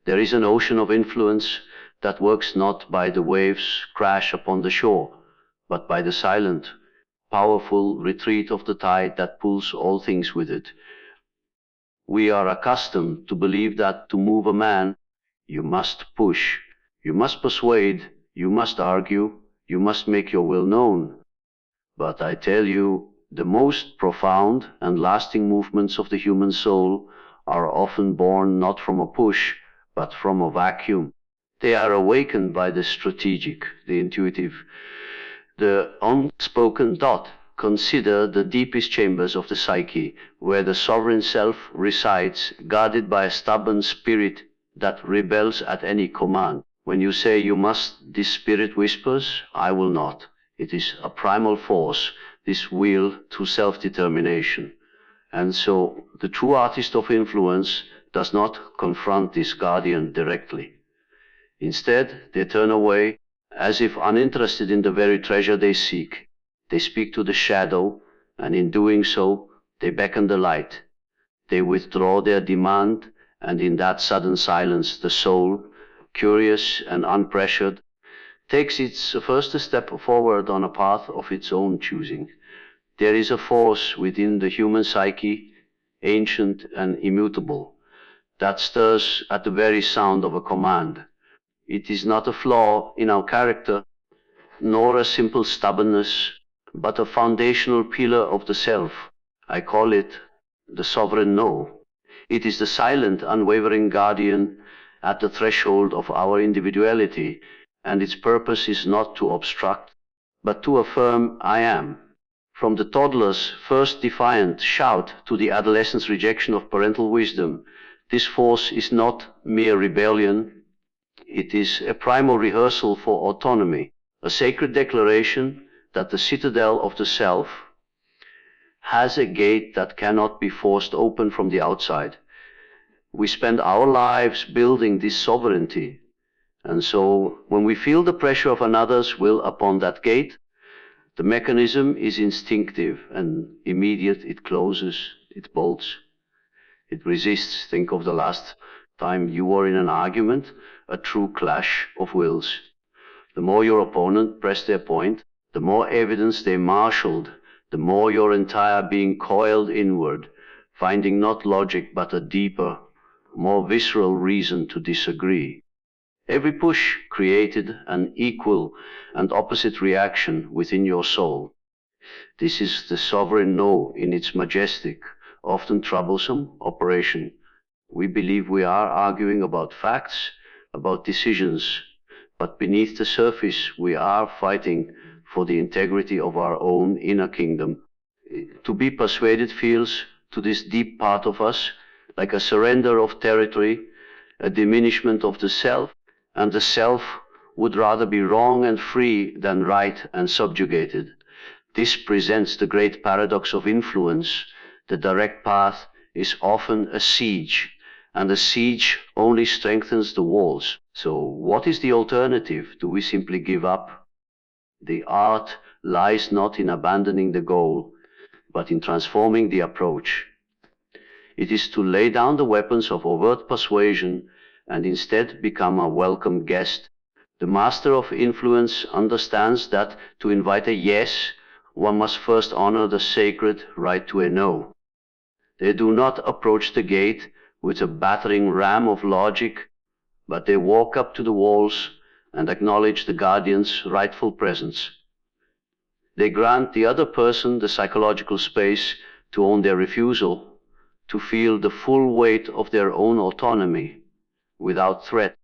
There is an ocean of influence that works not by the waves crash upon the shore, but by the silent, powerful retreat of the tide that pulls all things with it. We are accustomed to believe that to move a man, you must push, you must persuade, you must argue, you must make your will known. But I tell you, the most profound and lasting movements of the human soul are often born not from a push, but from a vacuum. They are awakened by the strategic, the intuitive, the unspoken thought. Consider the deepest chambers of the psyche, where the sovereign self resides, guarded by a stubborn spirit that rebels at any command. When you say you must, this spirit whispers, I will not. It is a primal force, this will to self-determination. And so the true artist of influence does not confront this guardian directly. Instead, they turn away, as if uninterested in the very treasure they seek. They speak to the shadow, and in doing so, they beckon the light. They withdraw their demand, and in that sudden silence, the soul, curious and unpressured, takes its first step forward on a path of its own choosing. There is a force within the human psyche, ancient and immutable, that stirs at the very sound of a command. It is not a flaw in our character, nor a simple stubbornness, but a foundational pillar of the self. I call it the sovereign no. It is the silent, unwavering guardian at the threshold of our individuality, and its purpose is not to obstruct, but to affirm I am. From the toddler's first defiant shout to the adolescent's rejection of parental wisdom, this force is not mere rebellion. It is a primal rehearsal for autonomy, a sacred declaration that the citadel of the self has a gate that cannot be forced open from the outside. We spend our lives building this sovereignty, and so when we feel the pressure of another's will upon that gate, the mechanism is instinctive and immediate. It closes, it bolts, it resists. Think of the last time you were in an argument, a true clash of wills. The more your opponent pressed their point, the more evidence they marshaled, the more your entire being coiled inward, finding not logic but a deeper, more visceral reason to disagree. Every push created an equal and opposite reaction within your soul. This is the sovereign no in its majestic, often troublesome operation. We believe we are arguing about facts, about decisions, but beneath the surface we are fighting for the integrity of our own inner kingdom. To be persuaded feels, to this deep part of us, like a surrender of territory, a diminishment of the self, and the self would rather be wrong and free than right and subjugated. This presents the great paradox of influence. The direct path is often a siege, and the siege only strengthens the walls. So what is the alternative? Do we simply give up? The art lies not in abandoning the goal, but in transforming the approach. It is to lay down the weapons of overt persuasion and instead become a welcome guest. The master of influence understands that to invite a yes, one must first honor the sacred right to a no. They do not approach the gate with a battering ram of logic, but they walk up to the walls and acknowledge the guardian's rightful presence. They grant the other person the psychological space to own their refusal, to feel the full weight of their own autonomy without threat.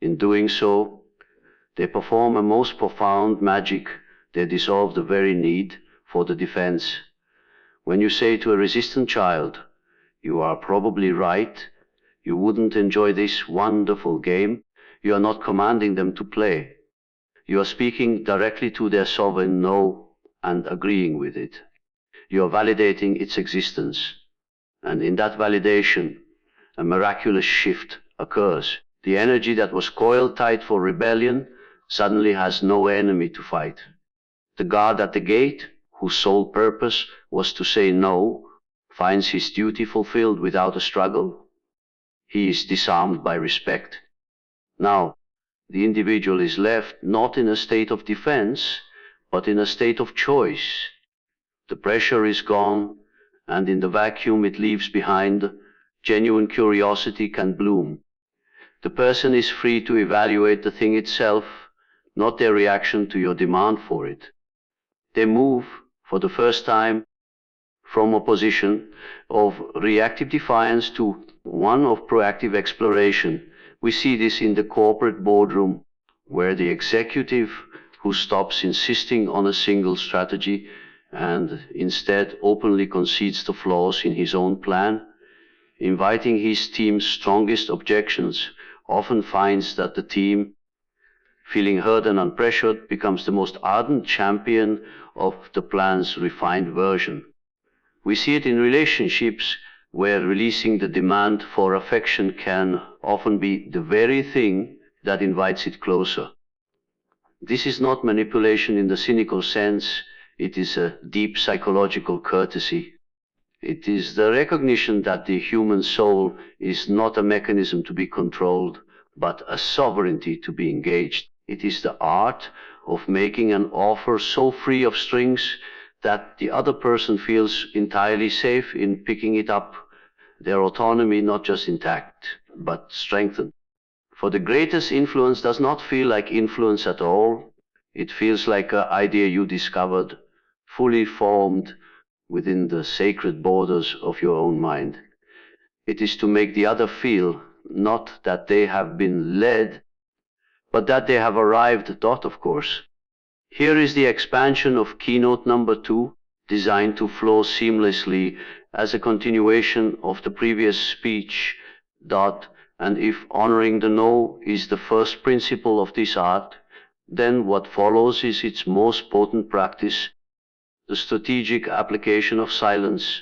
In doing so, they perform a most profound magic. They dissolve the very need for the defense. When you say to a resistant child, "You are probably right, you wouldn't enjoy this wonderful game," you are not commanding them to play. You are speaking directly to their sovereign no and agreeing with it. You are validating its existence. And in that validation, a miraculous shift occurs. The energy that was coiled tight for rebellion suddenly has no enemy to fight. The guard at the gate, whose sole purpose was to say no, finds his duty fulfilled without a struggle. He is disarmed by respect. Now, the individual is left not in a state of defense, but in a state of choice. The pressure is gone, and in the vacuum it leaves behind, genuine curiosity can bloom. The person is free to evaluate the thing itself, not their reaction to your demand for it. They move, for the first time, from a position of reactive defiance to one of proactive exploration. We see this in the corporate boardroom, where the executive who stops insisting on a single strategy and instead openly concedes the flaws in his own plan, inviting his team's strongest objections, often finds that the team, feeling heard and unpressured, becomes the most ardent champion of the plan's refined version. We see it in relationships where releasing the demand for affection can often be the very thing that invites it closer. This is not manipulation in the cynical sense, it is a deep psychological courtesy. It is the recognition that the human soul is not a mechanism to be controlled, but a sovereignty to be engaged. It is the art of making an offer so free of strings that the other person feels entirely safe in picking it up, their autonomy not just intact, but strengthened. For the greatest influence does not feel like influence at all. It feels like an idea you discovered, fully formed within the sacred borders of your own mind. It is to make the other feel not that they have been led, but that they have arrived, of course. Here is the expansion of keynote number 2, designed to flow seamlessly as a continuation of the previous speech, and if honoring the no is the first principle of this art, then what follows is its most potent practice, the strategic application of silence.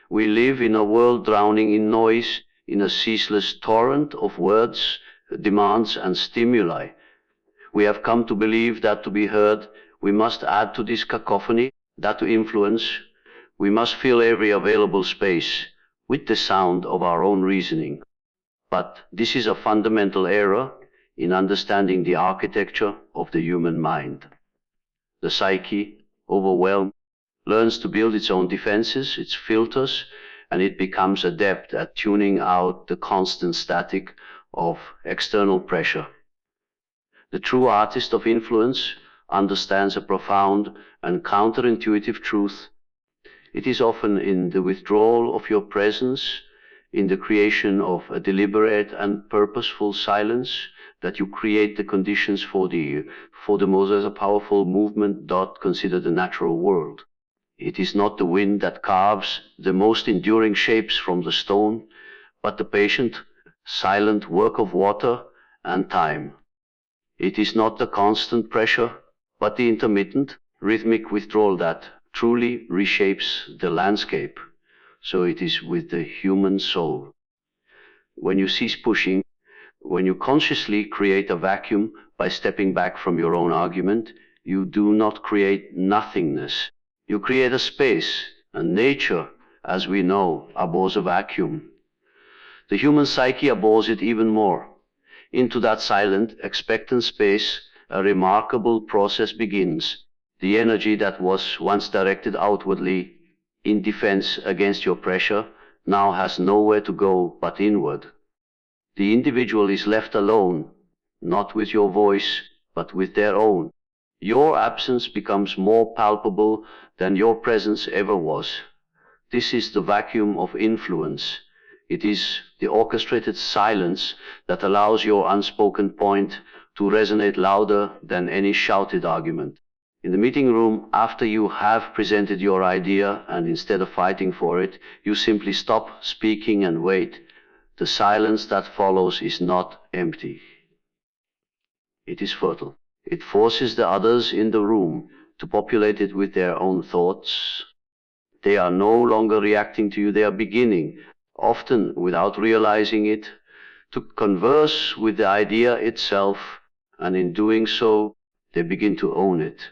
We live in a world drowning in noise, in a ceaseless torrent of words, demands, and stimuli. We have come to believe that to be heard, we must add to this cacophony, that to influence, we must fill every available space with the sound of our own reasoning. But this is a fundamental error in understanding the architecture of the human mind. The psyche, overwhelmed, learns to build its own defenses, its filters, and it becomes adept at tuning out the constant static of external pressure. The true artist of influence understands a profound and counterintuitive truth. It is often in the withdrawal of your presence, in the creation of a deliberate and purposeful silence, that you create the conditions for the most powerful movement. Consider the natural world. It is not the wind that carves the most enduring shapes from the stone, but the patient, silent work of water and time. It is not the constant pressure, but the intermittent, rhythmic withdrawal that truly reshapes the landscape. So it is with the human soul. When you cease pushing, when you consciously create a vacuum by stepping back from your own argument, you do not create nothingness. You create a space, and nature, as we know, abhors a vacuum. The human psyche abhors it even more. Into that silent, expectant space, a remarkable process begins. The energy that was once directed outwardly, in defense against your pressure, now has nowhere to go but inward. The individual is left alone, not with your voice, but with their own. Your absence becomes more palpable than your presence ever was. This is the vacuum of influence. It is the orchestrated silence that allows your unspoken point to resonate louder than any shouted argument. In the meeting room, after you have presented your idea and instead of fighting for it, you simply stop speaking and wait. The silence that follows is not empty. It is fertile. It forces the others in the room to populate it with their own thoughts. They are no longer reacting to you, they are beginning, often without realizing it, to converse with the idea itself, and in doing so, they begin to own it.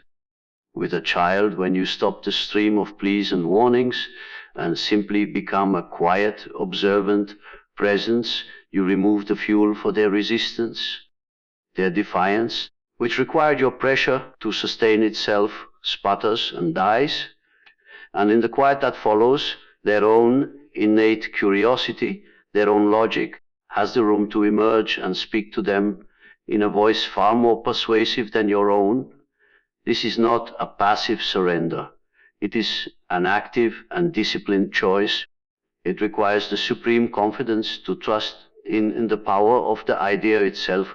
With a child, when you stop the stream of pleas and warnings and simply become a quiet, observant presence, you remove the fuel for their resistance. their defiance, which required your pressure to sustain itself, sputters and dies, and in the quiet that follows, their own innate curiosity, their own logic, has the room to emerge and speak to them in a voice far more persuasive than your own. This is not a passive surrender. It is an active and disciplined choice. It requires the supreme confidence to trust in the power of the idea itself,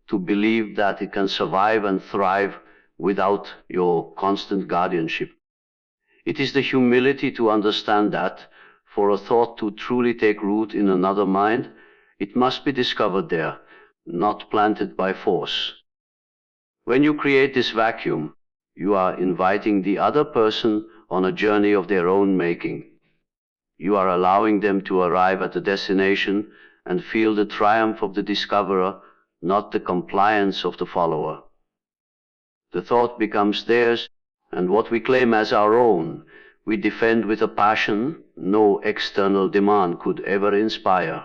to believe that it can survive and thrive without your constant guardianship. It is the humility to understand that, for a thought to truly take root in another mind, it must be discovered there, not planted by force. When you create this vacuum, you are inviting the other person on a journey of their own making. You are allowing them to arrive at the destination and feel the triumph of the discoverer, not the compliance of the follower. The thought becomes theirs, and what we claim as our own, we defend with a passion no external demand could ever inspire.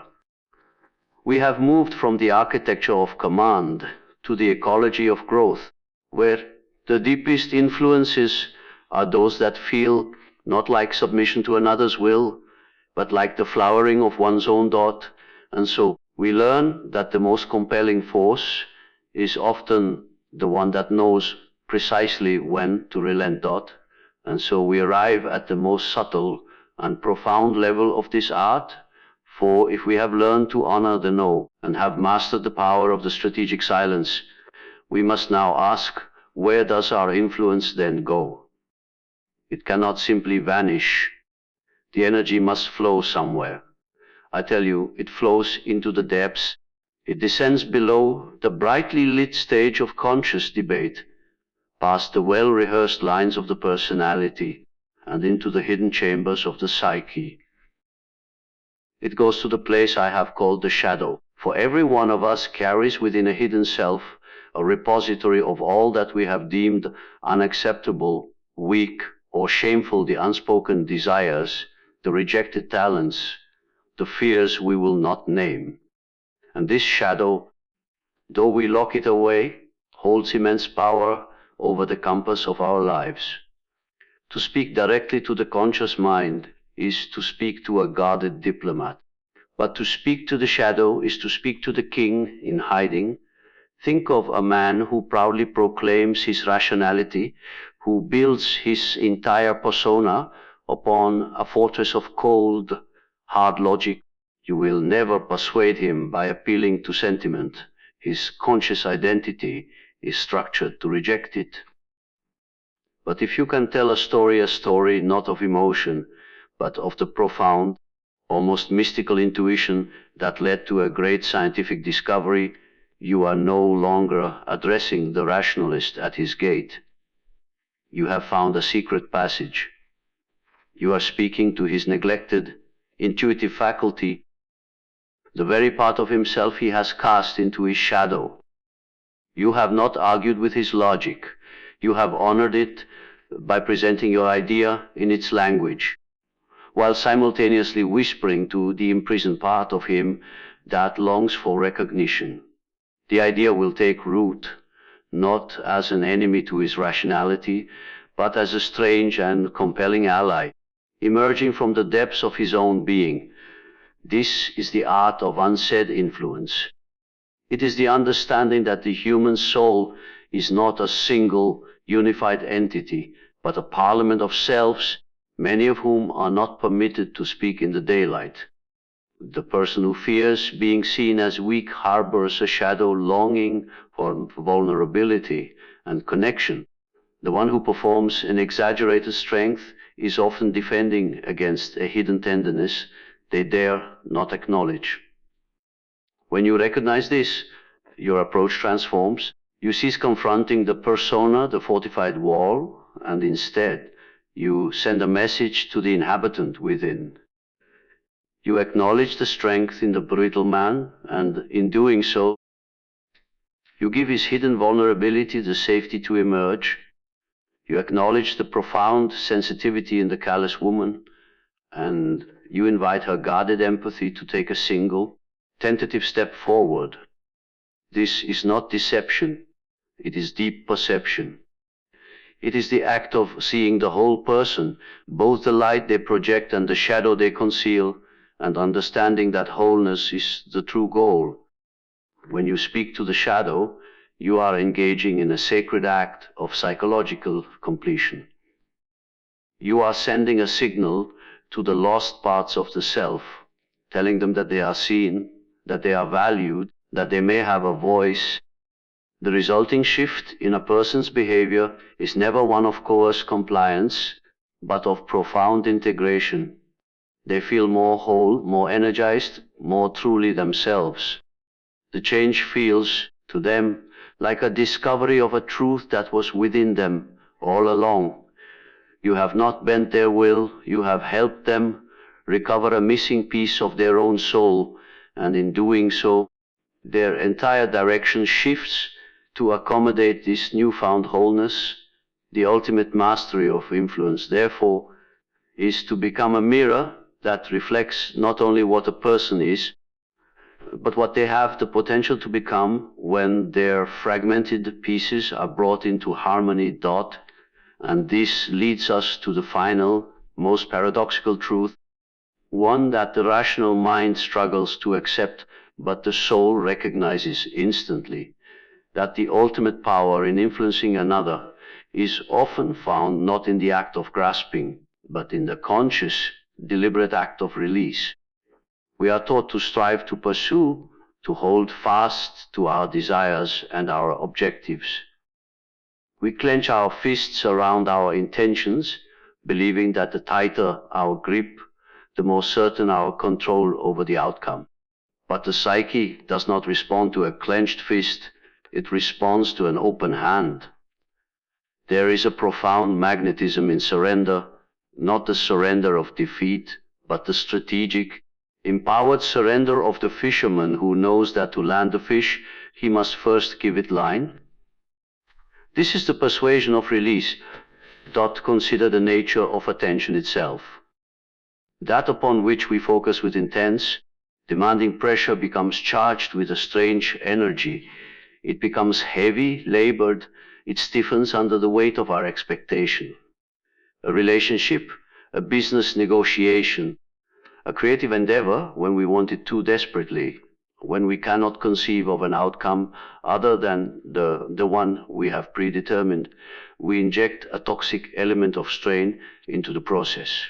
We have moved from the architecture of command to the ecology of growth, where the deepest influences are those that feel not like submission to another's will, but like the flowering of one's own dot. And so we learn that the most compelling force is often the one that knows precisely when to relent dot. And so we arrive at the most subtle and profound level of this art. For if we have learned to honor the no and have mastered the power of the strategic silence, we must now ask, where does our influence then go? It cannot simply vanish. The energy must flow somewhere. I tell you, it flows into the depths. It descends below the brightly lit stage of conscious debate, past the well-rehearsed lines of the personality, and into the hidden chambers of the psyche. It goes to the place I have called the shadow, for every one of us carries within a hidden self a repository of all that we have deemed unacceptable, weak, or shameful, the unspoken desires, the rejected talents, the fears we will not name. And this shadow, though we lock it away, holds immense power over the compass of our lives. To speak directly to the conscious mind is to speak to a guarded diplomat. But to speak to the shadow is to speak to the king in hiding. Think of a man who proudly proclaims his rationality, who builds his entire persona upon a fortress of cold, hard logic. You will never persuade him by appealing to sentiment. His conscious identity is structured to reject it. But if you can tell a story not of emotion, but of the profound, almost mystical intuition that led to a great scientific discovery, you are no longer addressing the rationalist at his gate. You have found a secret passage. You are speaking to his neglected, intuitive faculty, the very part of himself he has cast into his shadow. You have not argued with his logic. You have honored it by presenting your idea in its language, while simultaneously whispering to the imprisoned part of him that longs for recognition. The idea will take root, not as an enemy to his rationality, but as a strange and compelling ally, emerging from the depths of his own being. This is the art of unsaid influence. It is the understanding that the human soul is not a single, unified entity, but a parliament of selves, many of whom are not permitted to speak in the daylight. The person who fears being seen as weak harbors a shadow longing for vulnerability and connection. The one who performs in exaggerated strength is often defending against a hidden tenderness they dare not acknowledge. When you recognize this, your approach transforms. You cease confronting the persona, the fortified wall, and instead you send a message to the inhabitant within. You acknowledge the strength in the brittle man, and in doing so, you give his hidden vulnerability the safety to emerge. You acknowledge the profound sensitivity in the callous woman, and you invite her guarded empathy to take a single, tentative step forward. This is not deception, it is deep perception. It is the act of seeing the whole person, both the light they project and the shadow they conceal, and understanding that wholeness is the true goal. When you speak to the shadow, you are engaging in a sacred act of psychological completion. You are sending a signal to the lost parts of the self, telling them that they are seen, that they are valued, that they may have a voice. The resulting shift in a person's behavior is never one of coerced compliance, but of profound integration. They feel more whole, more energized, more truly themselves. The change feels, to them, like a discovery of a truth that was within them all along. You have not bent their will, you have helped them recover a missing piece of their own soul, and in doing so, their entire direction shifts to accommodate this newfound wholeness. The ultimate mastery of influence, therefore, is to become a mirror that reflects not only what a person is, but what they have the potential to become when their fragmented pieces are brought into harmony. And this leads us to the final, most paradoxical truth, one that the rational mind struggles to accept, but the soul recognizes instantly, that the ultimate power in influencing another is often found not in the act of grasping, but in the conscious, deliberate act of release. We are taught to strive to pursue, to hold fast to our desires and our objectives. We clench our fists around our intentions, believing that the tighter our grip, the more certain our control over the outcome. But the psyche does not respond to a clenched fist, it responds to an open hand. There is a profound magnetism in surrender, not the surrender of defeat, but the strategic, empowered surrender of the fisherman who knows that to land the fish, he must first give it line. This is the persuasion of release. Consider the nature of attention itself. That upon which we focus with intense, demanding pressure becomes charged with a strange energy. It becomes heavy, labored, it stiffens under the weight of our expectation. A relationship, a business negotiation, a creative endeavor when we want it too desperately, when we cannot conceive of an outcome other than the one we have predetermined, we inject a toxic element of strain into the process.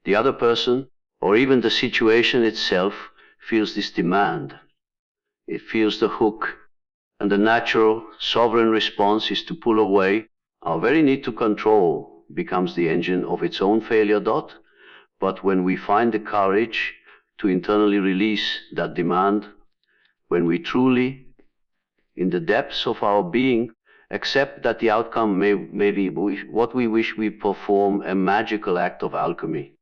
The other person, or even the situation itself, feels this demand. It feels the hook, and the natural, sovereign response is to pull away. Our very need to control becomes the engine of its own failure. But when we find the courage to internally release that demand, when we truly, in the depths of our being, accept that the outcome may be what we wish, we perform a magical act of alchemy.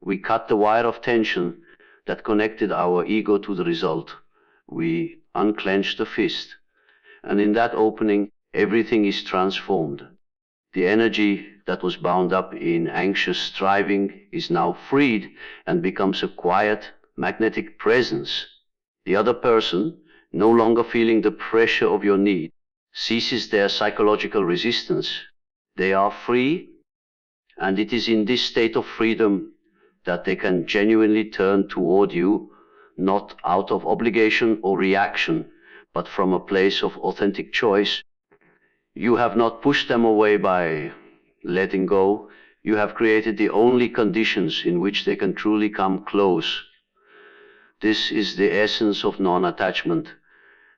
We cut the wire of tension that connected our ego to the result. We unclench the fist, and in that opening, everything is transformed. The energy that was bound up in anxious striving is now freed and becomes a quiet, magnetic presence. The other person, no longer feeling the pressure of your need, ceases their psychological resistance. They are free, and it is in this state of freedom that they can genuinely turn toward you, not out of obligation or reaction, but from a place of authentic choice. You have not pushed them away by letting go. You have created the only conditions in which they can truly come close. This is the essence of non-attachment,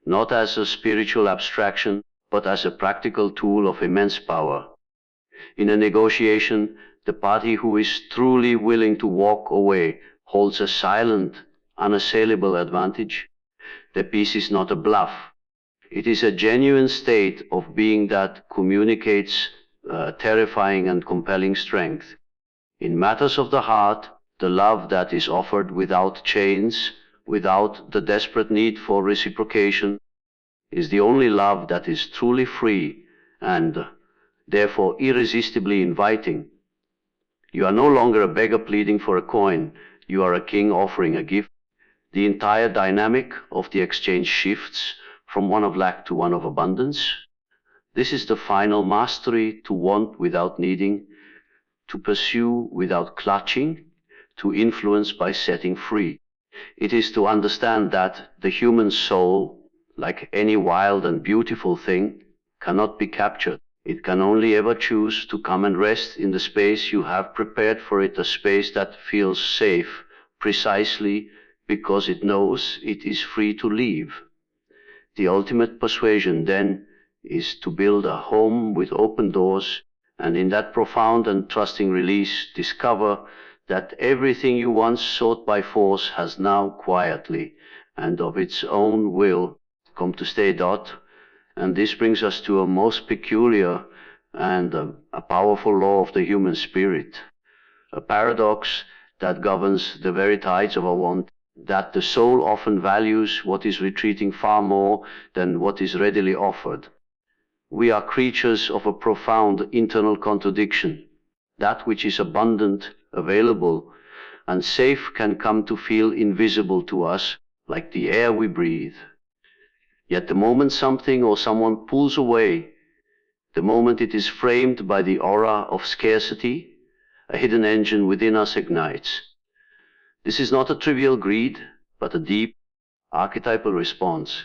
not as a spiritual abstraction, but as a practical tool of immense power. In a negotiation, the party who is truly willing to walk away holds a silent, unassailable advantage. The peace is not a bluff. It is a genuine state of being that communicates terrifying and compelling strength. In matters of the heart, the love that is offered without chains, without the desperate need for reciprocation, is the only love that is truly free and therefore irresistibly inviting. You are no longer a beggar pleading for a coin. You are a king offering a gift. The entire dynamic of the exchange shifts from one of lack to one of abundance. This is the final mastery: to want without needing, to pursue without clutching, to influence by setting free. It is to understand that the human soul, like any wild and beautiful thing, cannot be captured. It can only ever choose to come and rest in the space you have prepared for it, a space that feels safe, precisely because it knows it is free to leave. The ultimate persuasion, then, is to build a home with open doors, and in that profound and trusting release, discover that everything you once sought by force has now quietly and of its own will come to stay. And this brings us to a most peculiar and a powerful law of the human spirit, a paradox that governs the very tides of our want, that the soul often values what is retreating far more than what is readily offered. We are creatures of a profound internal contradiction. That which is abundant, available, and safe can come to feel invisible to us, like the air we breathe. Yet the moment something or someone pulls away, the moment it is framed by the aura of scarcity, a hidden engine within us ignites. This is not a trivial greed, but a deep, archetypal response.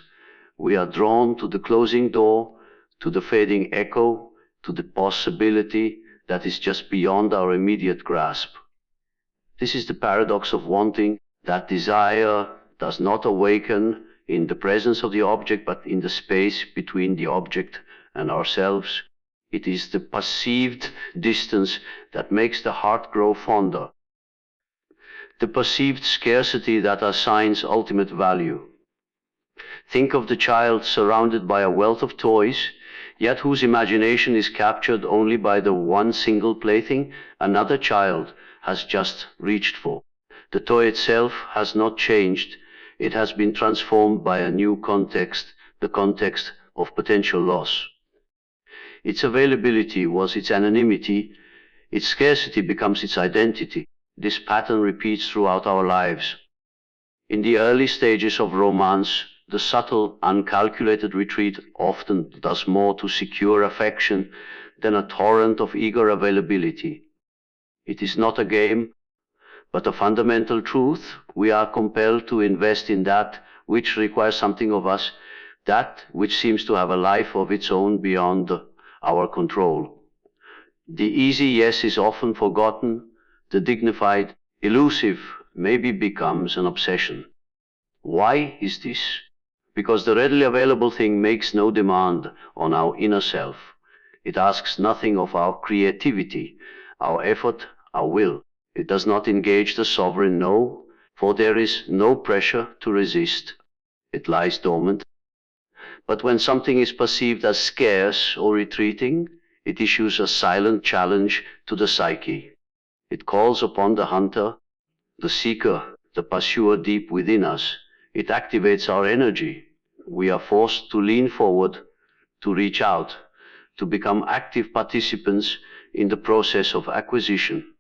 We are drawn to the closing door, to the fading echo, to the possibility that is just beyond our immediate grasp. This is the paradox of wanting. That desire does not awaken in the presence of the object, but in the space between the object and ourselves. It is the perceived distance that makes the heart grow fonder, the perceived scarcity that assigns ultimate value. Think of the child surrounded by a wealth of toys, yet whose imagination is captured only by the one single plaything another child has just reached for. The toy itself has not changed. It has been transformed by a new context, the context of potential loss. Its availability was its anonymity. Its scarcity becomes its identity. This pattern repeats throughout our lives. In the early stages of romance, the subtle, uncalculated retreat often does more to secure affection than a torrent of eager availability. It is not a game, but a fundamental truth. We are compelled to invest in that which requires something of us, that which seems to have a life of its own beyond our control. The easy yes is often forgotten. The dignified, elusive maybe becomes an obsession. Why is this? Because the readily available thing makes no demand on our inner self. It asks nothing of our creativity, our effort, our will. It does not engage the sovereign no, for there is no pressure to resist. It lies dormant. But when something is perceived as scarce or retreating, it issues a silent challenge to the psyche. It calls upon the hunter, the seeker, the pursuer deep within us. It activates our energy. We are forced to lean forward, to reach out, to become active participants in the process of acquisition.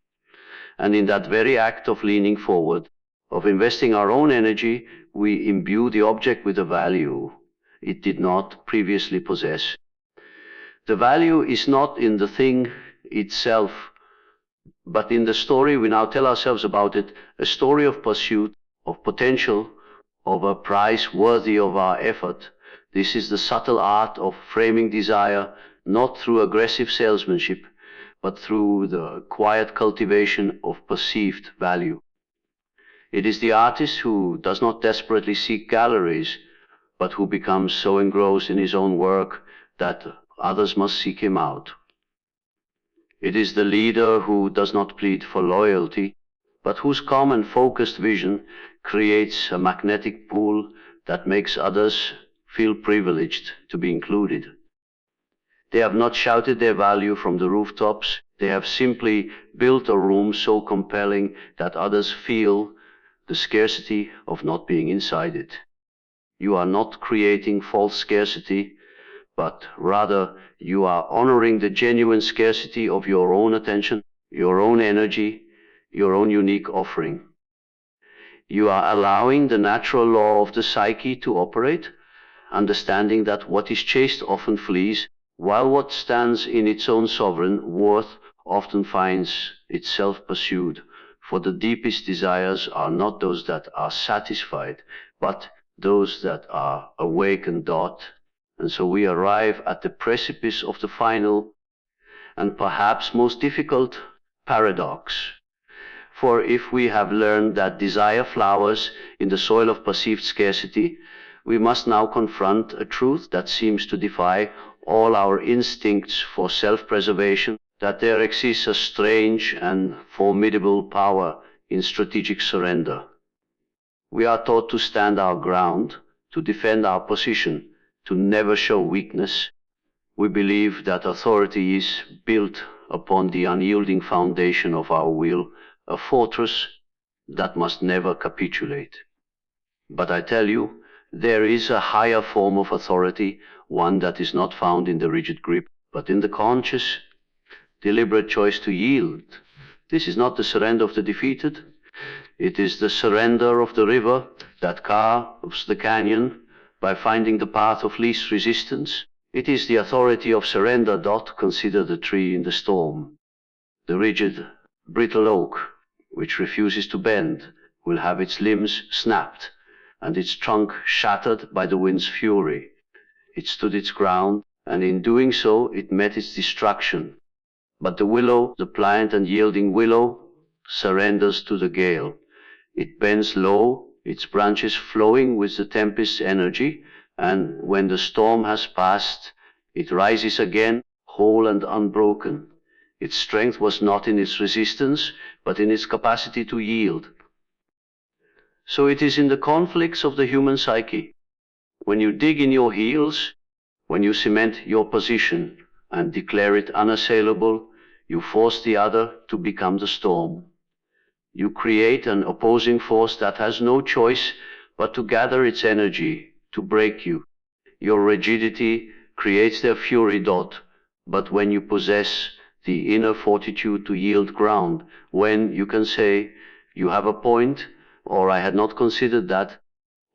And in that very act of leaning forward, of investing our own energy, we imbue the object with a value it did not previously possess. The value is not in the thing itself, but in the story we now tell ourselves about it, a story of pursuit, of potential, of a price worthy of our effort. This is the subtle art of framing desire, not through aggressive salesmanship, but through the quiet cultivation of perceived value. It is the artist who does not desperately seek galleries, but who becomes so engrossed in his own work that others must seek him out. It is the leader who does not plead for loyalty, but whose calm and focused vision creates a magnetic pull that makes others feel privileged to be included. They have not shouted their value from the rooftops. They have simply built a room so compelling that others feel the scarcity of not being inside it. You are not creating false scarcity, but rather you are honoring the genuine scarcity of your own attention, your own energy, your own unique offering. You are allowing the natural law of the psyche to operate, understanding that what is chased often flees, while what stands in its own sovereign worth often finds itself pursued. For the deepest desires are not those that are satisfied, but those that are awakened. And so we arrive at the precipice of the final and perhaps most difficult paradox. For if we have learned that desire flowers in the soil of perceived scarcity, we must now confront a truth that seems to defy all our instincts for self-preservation, that there exists a strange and formidable power in strategic surrender. We are taught to stand our ground, to defend our position, to never show weakness. We believe that authority is built upon the unyielding foundation of our will, a fortress that must never capitulate. But I tell you, there is a higher form of authority, one that is not found in the rigid grip, but in the conscious, deliberate choice to yield. This is not the surrender of the defeated. It is the surrender of the river that carves the canyon by finding the path of least resistance. It is the authority of surrender. Consider the tree in the storm. The rigid, brittle oak, which refuses to bend, will have its limbs snapped and its trunk shattered by the wind's fury. It stood its ground, and in doing so it met its destruction. But the willow, the pliant and yielding willow, surrenders to the gale. It bends low, its branches flowing with the tempest's energy, and when the storm has passed, it rises again, whole and unbroken. Its strength was not in its resistance, but in its capacity to yield. So it is in the conflicts of the human psyche. When you dig in your heels, when you cement your position and declare it unassailable, you force the other to become the storm. You create an opposing force that has no choice but to gather its energy to break you. Your rigidity creates their fury. But when you possess the inner fortitude to yield ground, when you can say, "You have a point," or "I had not considered that,"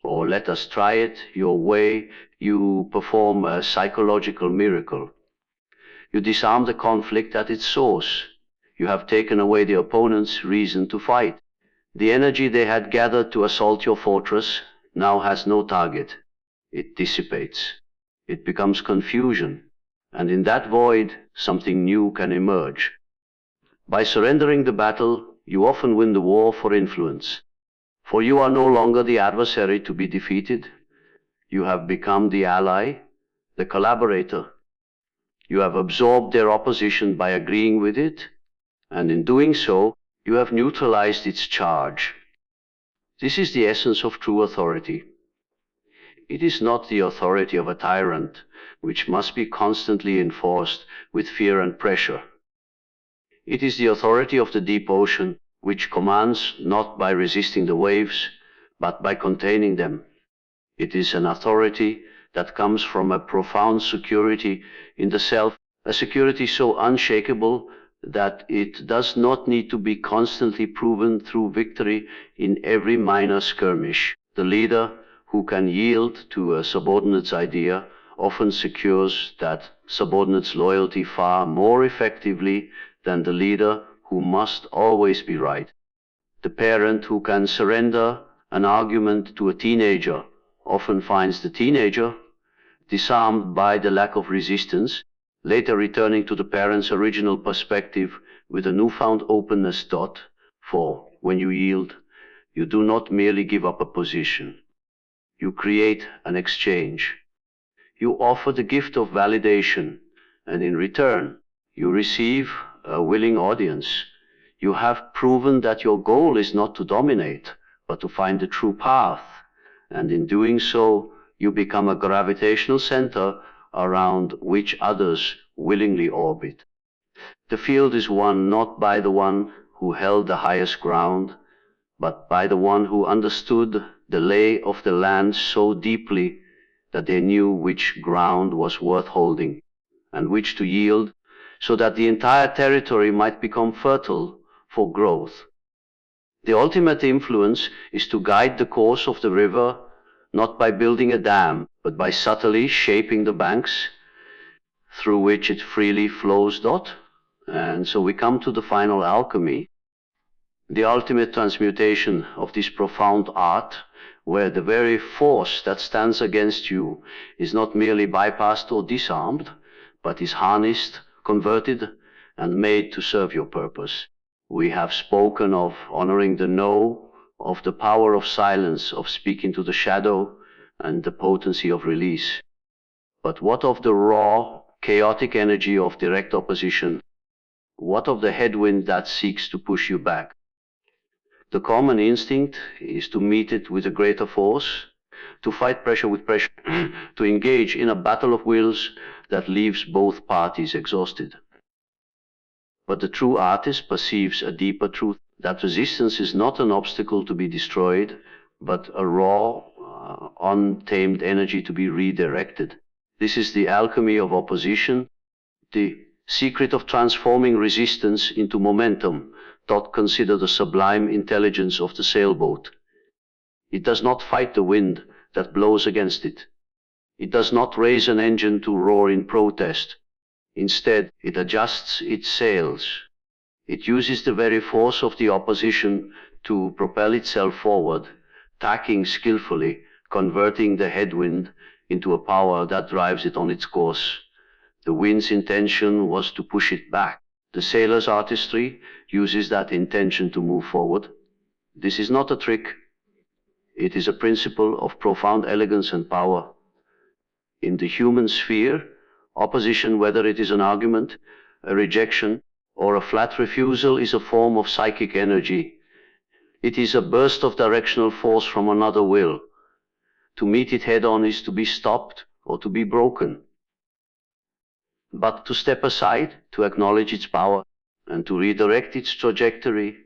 or "Let us try it your way," you perform a psychological miracle. You disarm the conflict at its source. You have taken away the opponent's reason to fight. The energy they had gathered to assault your fortress now has no target. It dissipates. It becomes confusion. And in that void, something new can emerge. By surrendering the battle, you often win the war for influence. For you are no longer the adversary to be defeated. You have become the ally, the collaborator. You have absorbed their opposition by agreeing with it, and in doing so, you have neutralized its charge. This is the essence of true authority. It is not the authority of a tyrant, which must be constantly enforced with fear and pressure. It is the authority of the deep ocean, which commands not by resisting the waves, but by containing them. It is an authority that comes from a profound security in the self, a security so unshakable that it does not need to be constantly proven through victory in every minor skirmish. The leader who can yield to a subordinate's idea often secures that subordinate's loyalty far more effectively than the leader who must always be right. The parent who can surrender an argument to a teenager often finds the teenager, disarmed by the lack of resistance, later returning to the parent's original perspective with a newfound openness. For when you yield, you do not merely give up a position. You create an exchange. You offer the gift of validation, and in return, you receive a willing audience. You have proven that your goal is not to dominate, but to find the true path, and in doing so, you become a gravitational center around which others willingly orbit. The field is won not by the one who held the highest ground, but by the one who understood the lay of the land so deeply that they knew which ground was worth holding, and which to yield, so that the entire territory might become fertile for growth. The ultimate influence is to guide the course of the river, not by building a dam, but by subtly shaping the banks through which it freely flows. And so we come to the final alchemy, the ultimate transmutation of this profound art, where the very force that stands against you is not merely bypassed or disarmed, but is harnessed, converted, and made to serve your purpose. We have spoken of honoring the no, of the power of silence, of speaking to the shadow, and the potency of release. But what of the raw, chaotic energy of direct opposition? What of the headwind that seeks to push you back? The common instinct is to meet it with a greater force, to fight pressure with pressure, to engage in a battle of wills that leaves both parties exhausted. But the true artist perceives a deeper truth, that resistance is not an obstacle to be destroyed, but a raw, untamed energy to be redirected. This is the alchemy of opposition, the secret of transforming resistance into momentum. Consider the sublime intelligence of the sailboat. It does not fight the wind that blows against it. It does not raise an engine to roar in protest. Instead, it adjusts its sails. It uses the very force of the opposition to propel itself forward, tacking skillfully, converting the headwind into a power that drives it on its course. The wind's intention was to push it back. The sailor's artistry uses that intention to move forward. This is not a trick. It is a principle of profound elegance and power. In the human sphere, opposition, whether it is an argument, a rejection, or a flat refusal, is a form of psychic energy. It is a burst of directional force from another will. To meet it head-on is to be stopped or to be broken. But to step aside, to acknowledge its power, and to redirect its trajectory,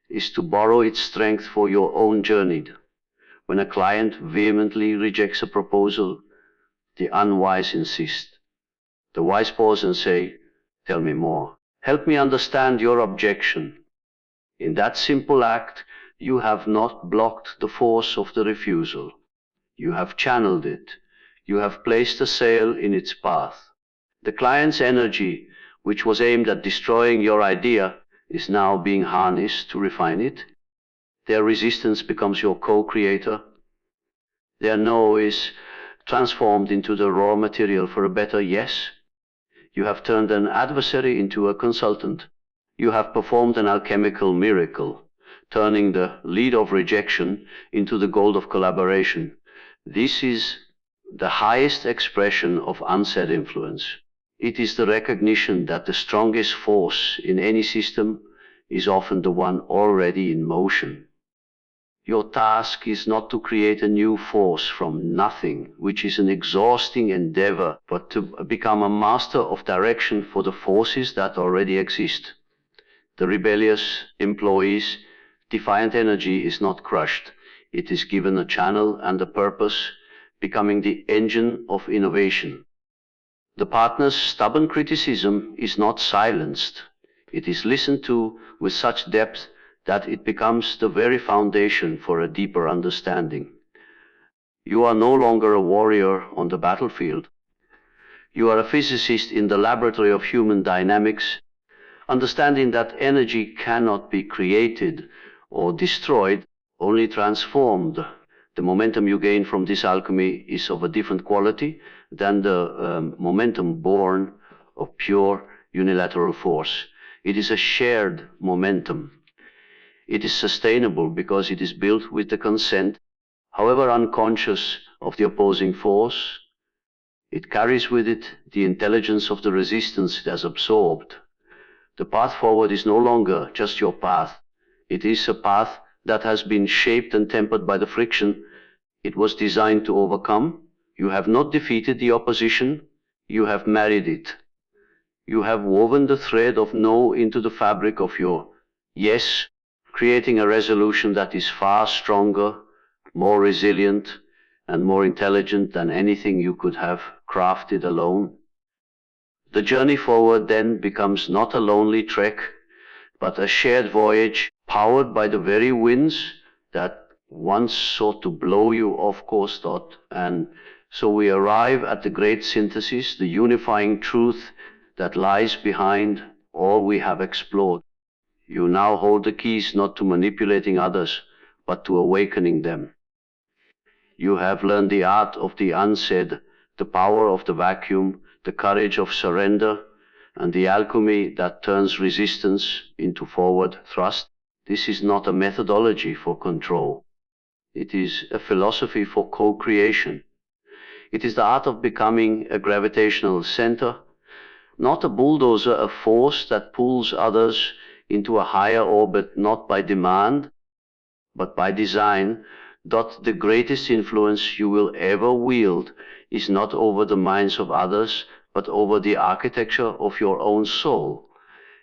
is to borrow its strength for your own journey. When a client vehemently rejects a proposal, the unwise insist. The wise pause and say, "Tell me more. Help me understand your objection." In that simple act, you have not blocked the force of the refusal. You have channeled it. You have placed a sail in its path. The client's energy, which was aimed at destroying your idea, is now being harnessed to refine it. Their resistance becomes your co-creator. Their no is transformed into the raw material for a better yes. You have turned an adversary into a consultant. You have performed an alchemical miracle, turning the lead of rejection into the gold of collaboration. This is the highest expression of unsaid influence. It is the recognition that the strongest force in any system is often the one already in motion. Your task is not to create a new force from nothing, which is an exhausting endeavor, but to become a master of direction for the forces that already exist. The rebellious employee's defiant energy is not crushed. It is given a channel and a purpose, becoming the engine of innovation. The partner's stubborn criticism is not silenced. It is listened to with such depth that it becomes the very foundation for a deeper understanding. You are no longer a warrior on the battlefield. You are a physicist in the laboratory of human dynamics, understanding that energy cannot be created or destroyed, only transformed. The momentum you gain from this alchemy is of a different quality than the momentum born of pure unilateral force. It is a shared momentum. It is sustainable because it is built with the consent, however unconscious, of the opposing force. It carries with it the intelligence of the resistance it has absorbed. The path forward is no longer just your path. It is a path that has been shaped and tempered by the friction it was designed to overcome. You have not defeated the opposition, you have married it. You have woven the thread of no into the fabric of your yes, creating a resolution that is far stronger, more resilient, and more intelligent than anything you could have crafted alone. The journey forward then becomes not a lonely trek, but a shared voyage powered by the very winds that once sought to blow you off course, and So we arrive at the great synthesis, the unifying truth that lies behind all we have explored. You now hold the keys not to manipulating others, but to awakening them. You have learned the art of the unsaid, the power of the vacuum, the courage of surrender, and the alchemy that turns resistance into forward thrust. This is not a methodology for control. It is a philosophy for co-creation. It is the art of becoming a gravitational center, not a bulldozer, a force that pulls others into a higher orbit, not by demand, but by design. The greatest influence you will ever wield is not over the minds of others, but over the architecture of your own soul.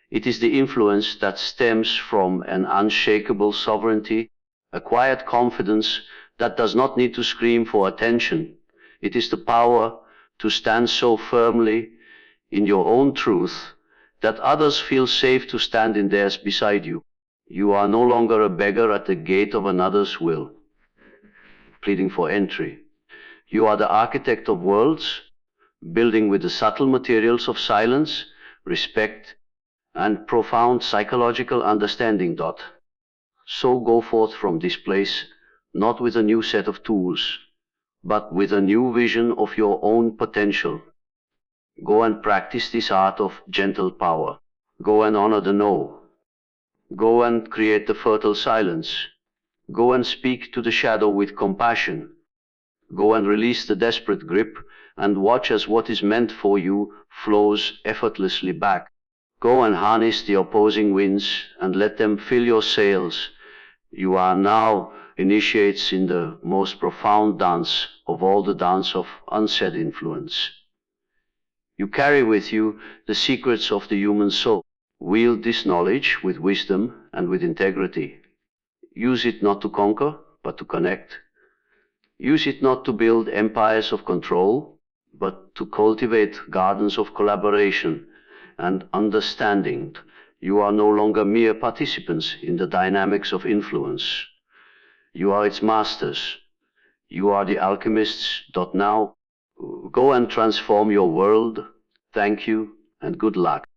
It is the influence that stems from an unshakable sovereignty, a quiet confidence that does not need to scream for attention. It is the power to stand so firmly in your own truth that others feel safe to stand in theirs beside you. You are no longer a beggar at the gate of another's will, pleading for entry. You are the architect of worlds, building with the subtle materials of silence, respect, and profound psychological understanding. So go forth from this place, not with a new set of tools, but with a new vision of your own potential. Go and practice this art of gentle power. Go and honor the no. Go and create the fertile silence. Go and speak to the shadow with compassion. Go and release the desperate grip and watch as what is meant for you flows effortlessly back. Go and harness the opposing winds and let them fill your sails. You are now initiates in the most profound dance of all, the dance of unsaid influence. You carry with you the secrets of the human soul. Wield this knowledge with wisdom and with integrity. Use it not to conquer, but to connect. Use it not to build empires of control, but to cultivate gardens of collaboration and understanding. You are no longer mere participants in the dynamics of influence. You are its masters. You are the alchemists. Now, go and transform your world. Thank you and good luck.